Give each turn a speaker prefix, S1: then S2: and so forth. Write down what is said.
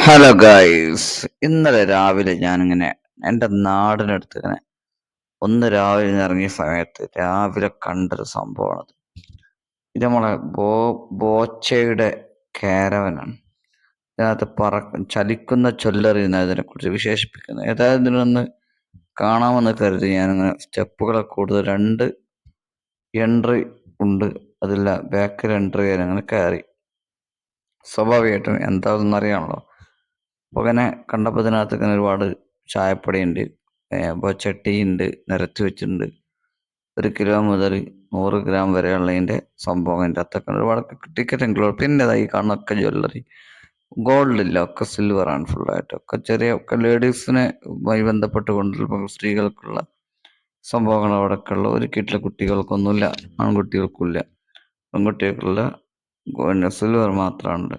S1: Hello guys, ഇന്നലെ രാവിലെ ഞാനിങ്ങനെ എൻ്റെ നാടിനടുത്ത് ഇങ്ങനെ രാവിലെ ഇറങ്ങിയ സമയത്ത് രാവിലെ കണ്ടൊരു സംഭവമാണ്. ഇത് നമ്മളെ ബോച്ചയുടെ കാരവനാണ്. ഇതിനകത്ത് ചലിക്കുന്ന ചൊല്ലറി എന്നതിനെ കുറിച്ച് വിശേഷിപ്പിക്കുന്നത്. ഏതായാലും ഇതിനൊന്ന് കാണാമെന്ന് കരുതി ഞാനിങ്ങനെ സ്റ്റെപ്പുകളെ കൂടുതൽ 2 എൻട്രി ഉണ്ട്, അതില്ല ബാക്കിൽ എൻട്രി ചെയ്യാൻ അങ്ങനെ കയറി. സ്വാഭാവികമായിട്ടും എന്താണെന്ന് അറിയാമല്ലോ. അപ്പോൾ ഇങ്ങനെ കണ്ടപ്പോൾ ഇതിനകത്ത് ഇങ്ങനെ ഒരുപാട് ചായപ്പൊടി ഉണ്ട്, ചട്ടിയുണ്ട്, നിരത്തി വെച്ചിട്ടുണ്ട്. 1 കിലോ മുതൽ 100 ഗ്രാം വരെയുള്ളതിൻ്റെ സംഭവം അതിൻ്റെ അകത്തൊക്കെ ഒരുപാട് ടിക്കറ്റ് ഇൻക്ലൂഡ്. പിന്നെ ഈ കാണുന്നൊക്കെ ജ്വല്ലറി, ഗോൾഡ് ഇല്ല, ഒക്കെ സിൽവർ ആണ് ഫുള്ളായിട്ട്. ഒക്കെ ലേഡീസിനുമായി ബന്ധപ്പെട്ട് കൊണ്ടുള്ള സ്ത്രീകൾക്കുള്ള സംഭവങ്ങൾ അവിടെയൊക്കെ ഉള്ള. ഒരുക്കിയിട്ടുള്ള കുട്ടികൾക്കൊന്നുമില്ല, ആൺകുട്ടികൾക്കില്ല, പെൺകുട്ടികൾക്കുള്ള സിൽവർ മാത്രമാണ്.